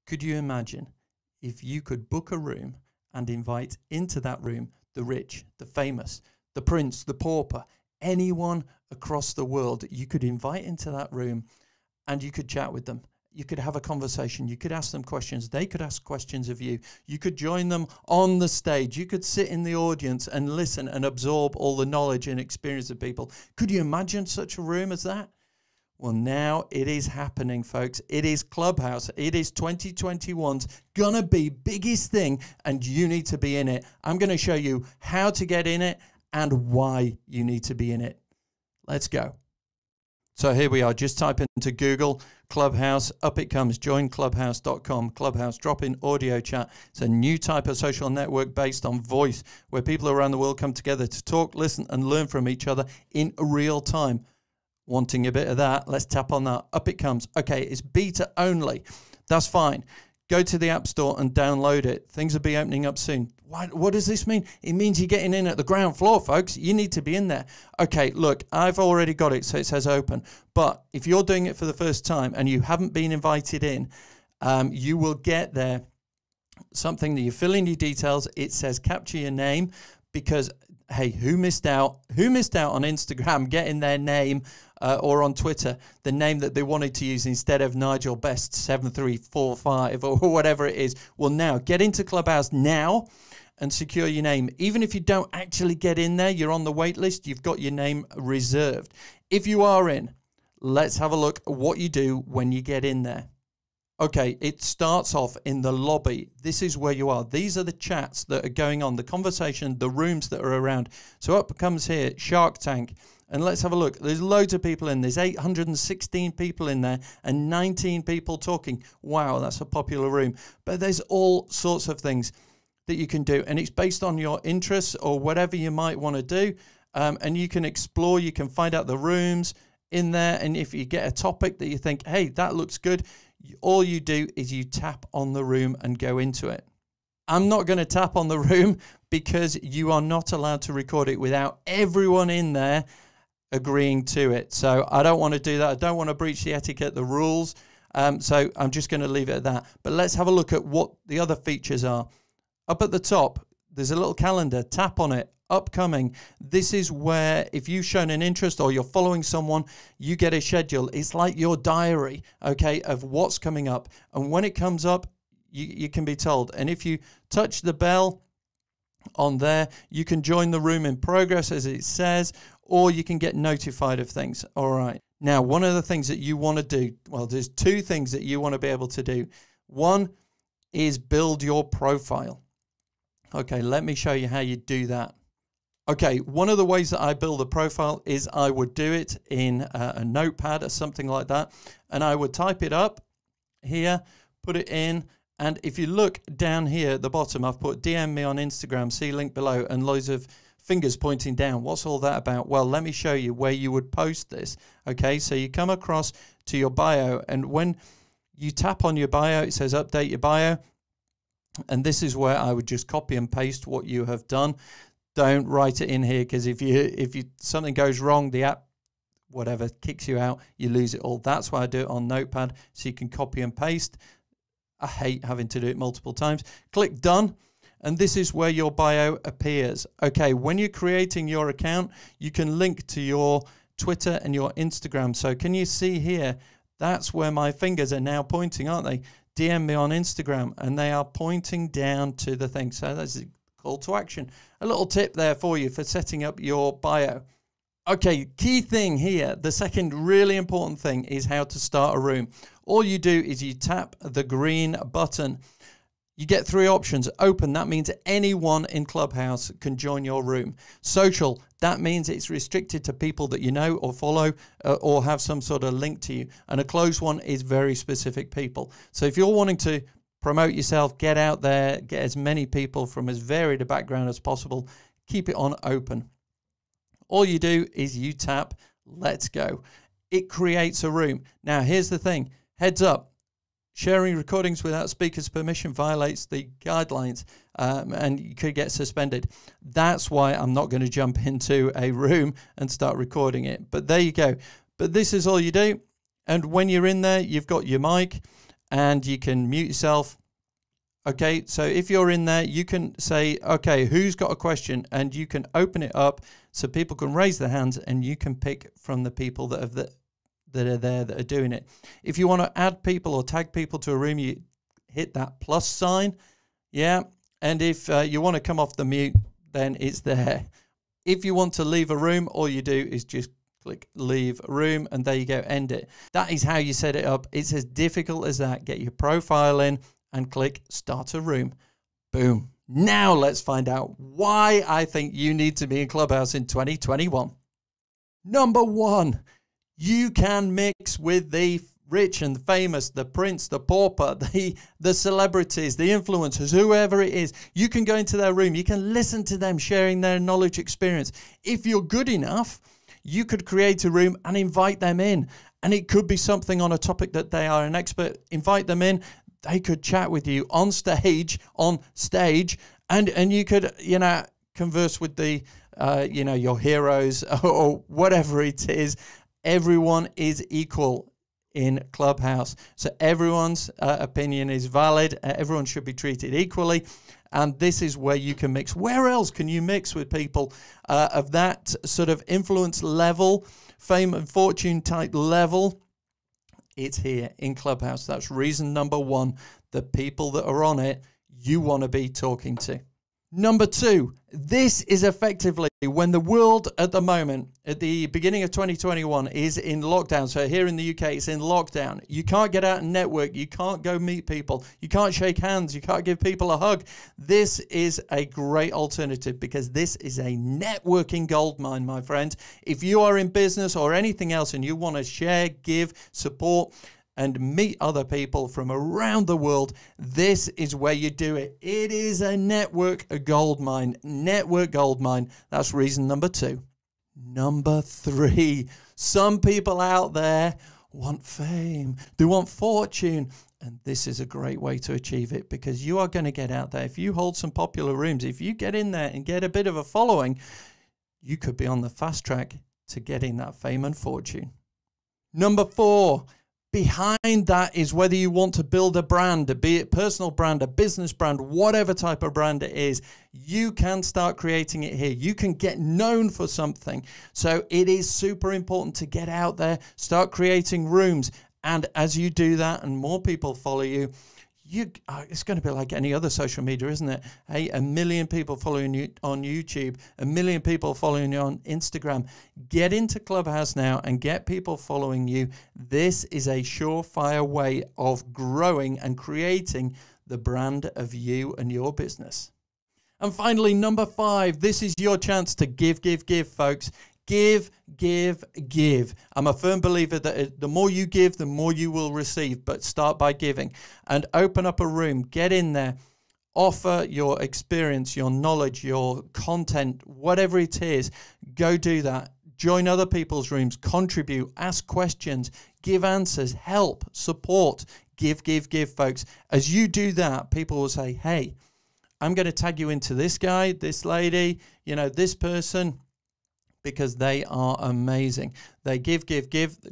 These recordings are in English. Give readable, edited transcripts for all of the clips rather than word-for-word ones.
Could you imagine if you could book a room and invite into that room the rich, the famous, the prince, the pauper, anyone across the world? You could invite into that room and you could chat with them. You could have a conversation. You could ask them questions. They could ask questions of you. You could join them on the stage. You could sit in the audience and listen and absorb all the knowledge and experience of people. Could you imagine such a room as that? Well, now it is happening, folks. It is Clubhouse. It is 2021's gonna be biggest thing, and you need to be in it. I'm going to show you how to get in it and why you need to be in it. Let's go. So here we are. Just type into Google Clubhouse. Up it comes. Joinclubhouse.com. Clubhouse, drop-in audio chat. It's a new type of social network based on voice, where people around the world come together to talk, listen, and learn from each other in real time. Wanting a bit of that? Let's tap on that. Up it comes. Okay, it's beta only. That's fine. Go to the App Store and download it. Things will be opening up soon. What does this mean? It means you're getting in at the ground floor, folks. You need to be in there. Okay, look, I've already got it, so it says open. But if you're doing it for the first time and you haven't been invited in, you will get there something that you fill in your details. It says capture your name because, hey, who missed out? Who missed out on Instagram getting their name or on Twitter, the name that they wanted to use instead of Nigel Best 7345 or whatever it is? Well, now get into Clubhouse now and secure your name. Even if you don't actually get in there, you're on the wait list, you've got your name reserved. If you are in, let's have a look at what you do when you get in there. Okay, it starts off in the lobby. This is where you are. These are the chats that are going on, the conversation, the rooms that are around. So up comes here, Shark Tank. And let's have a look. There's loads of people in. There's 816 people in there and 19 people talking. Wow, that's a popular room. But there's all sorts of things that you can do. And it's based on your interests or whatever you might want to do. And you can explore. You can find out the rooms in there. And if you get a topic that you think, hey, that looks good, all you do is you tap on the room and go into it. I'm not going to tap on the room because you are not allowed to record it without everyone in there agreeing to it. So I don't want to do that. I don't want to breach the etiquette, the rules. So I'm just going to leave it at that. But let's have a look at what the other features are. Up at the top, there's a little calendar. Tap on it. Upcoming. This is where if you've shown an interest or you're following someone, you get a schedule. It's like your diary, okay, of what's coming up. And when it comes up, you can be told. And if you touch the bell on there, you can join the room in progress as it says, or you can get notified of things. All right. Now, one of the things that you want to do, well, there's two things that you want to be able to do. One is build your profile. Okay, let me show you how you do that. Okay, one of the ways that I build a profile is I would do it in a notepad or something like that. And I would type it up here, put it in. And if you look down here at the bottom, I've put DM me on Instagram, see link below, and loads of fingers pointing down. What's all that about? Well, let me show you where you would post this. Okay, so you come across to your bio. And when you tap on your bio, it says update your bio. And this is where I would just copy and paste what you have done. Don't write it in here because if you something goes wrong, the app, whatever, kicks you out, you lose it all. That's why I do it on Notepad, so you can copy and paste. I hate having to do it multiple times. Click done, and this is where your bio appears. Okay, when you're creating your account, you can link to your Twitter and your Instagram. So can you see here? That's where my fingers are now pointing, aren't they? DM me on Instagram, and they are pointing down to the thing. So that's a call to action. A little tip there for you for setting up your bio. Okay, key thing here, the second really important thing is how to start a room. All you do is you tap the green button. You get three options. Open, that means anyone in Clubhouse can join your room. Social, that means it's restricted to people that you know or follow or have some sort of link to you. And a closed one is very specific people. So if you're wanting to promote yourself, get out there, get as many people from as varied a background as possible, keep it on open. All you do is you tap, let's go. It creates a room. Now, here's the thing. Heads up. Sharing recordings without speaker's permission violates the guidelines and you could get suspended. That's why I'm not going to jump into a room and start recording it. But there you go. But this is all you do. And when you're in there, you've got your mic and you can mute yourself. Okay, so if you're in there, you can say, okay, who's got a question? And you can open it up so people can raise their hands, and you can pick from the people that are there that are doing it. If you want to add people or tag people to a room, you hit that plus sign. Yeah, and if you want to come off the mute, then it's there. If you want to leave a room, all you do is just click leave room, and there you go, end it. That is how you set it up. It's as difficult as that. Get your profile in and click start a room. Boom. Now let's find out why I think you need to be in Clubhouse in 2021. Number one, you can mix with the rich and the famous, the prince, the pauper, the celebrities, the influencers, whoever it is. You can go into their room. You can listen to them sharing their knowledge experience. If you're good enough, you could create a room and invite them in. And it could be something on a topic that they are an expert. Invite them in. They could chat with you on stage, and you could, converse with the, your heroes or whatever it is. Everyone is equal in Clubhouse. So everyone's opinion is valid. Everyone should be treated equally. And this is where you can mix. Where else can you mix with people of that sort of influence level, fame and fortune type level? It's here in Clubhouse. That's reason number one. The people that are on it, you want to be talking to. Number two, this is effectively when the world at the moment, at the beginning of 2021, is in lockdown. So here in the UK, it's in lockdown. You can't get out and network. You can't go meet people. You can't shake hands. You can't give people a hug. This is a great alternative because this is a networking goldmine, my friend. If you are in business or anything else and you want to share, give, support, and meet other people from around the world, this is where you do it. It is a network goldmine. Network goldmine. That's reason number two. Number three, some people out there want fame. They want fortune. And this is a great way to achieve it because you are going to get out there. If you hold some popular rooms, if you get in there and get a bit of a following, you could be on the fast track to getting that fame and fortune. Number four, behind that is whether you want to build a brand, be it personal brand, a business brand, whatever type of brand it is, you can start creating it here. You can get known for something. So it is super important to get out there, start creating rooms. And as you do that and more people follow you, it's going to be like any other social media, isn't it? Hey, 1 million people following you on YouTube, 1 million people following you on Instagram. Get into Clubhouse now and get people following you. This is a surefire way of growing and creating the brand of you and your business. And finally, number five, this is your chance to give, folks. Give, give, give. I'm a firm believer that the more you give, the more you will receive. But start by giving and open up a room. Get in there. Offer your experience, your knowledge, your content, whatever it is. Go do that. Join other people's rooms. Contribute. Ask questions. Give answers. Help. Support. Give, give, give, folks. As you do that, people will say, hey, I'm going to tag you into this guy, this lady, this person, because they are amazing. They give,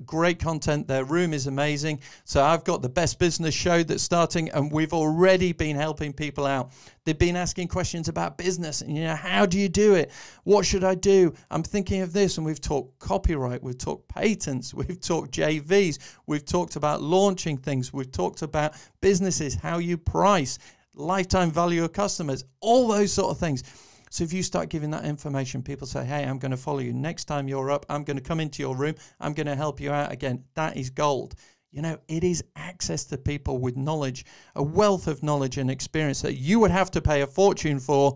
great content. Their room is amazing. So I've got the best business show that's starting, and we've already been helping people out. They've been asking questions about business, and how do you do it? What should I do? I'm thinking of this, and we've talked copyright, we've talked patents, we've talked JVs, we've talked about launching things, we've talked about businesses, how you price, lifetime value of customers, all those sort of things. So if you start giving that information, people say, hey, I'm going to follow you. Next time you're up, I'm going to come into your room. I'm going to help you out again. That is gold. It is access to people with knowledge, a wealth of knowledge and experience that you would have to pay a fortune for,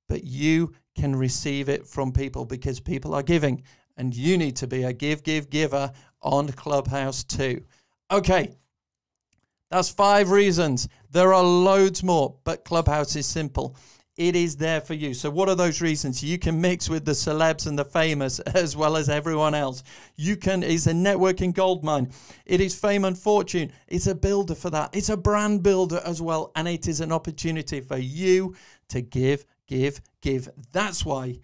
but you can receive it from people because people are giving, and you need to be a giver on Clubhouse too. Okay. That's 5 reasons. There are loads more, but Clubhouse is simple. It is there for you. So what are those reasons? You can mix with the celebs and the famous as well as everyone else. It's a networking goldmine. It is fame and fortune. It's a builder for that. It's a brand builder as well. And it is an opportunity for you to give. That's why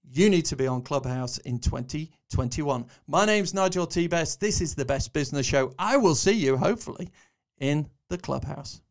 you need to be on Clubhouse in 2021. My name's Nigel T. Best. This is the Best Business Show. I will see you, hopefully, in the Clubhouse.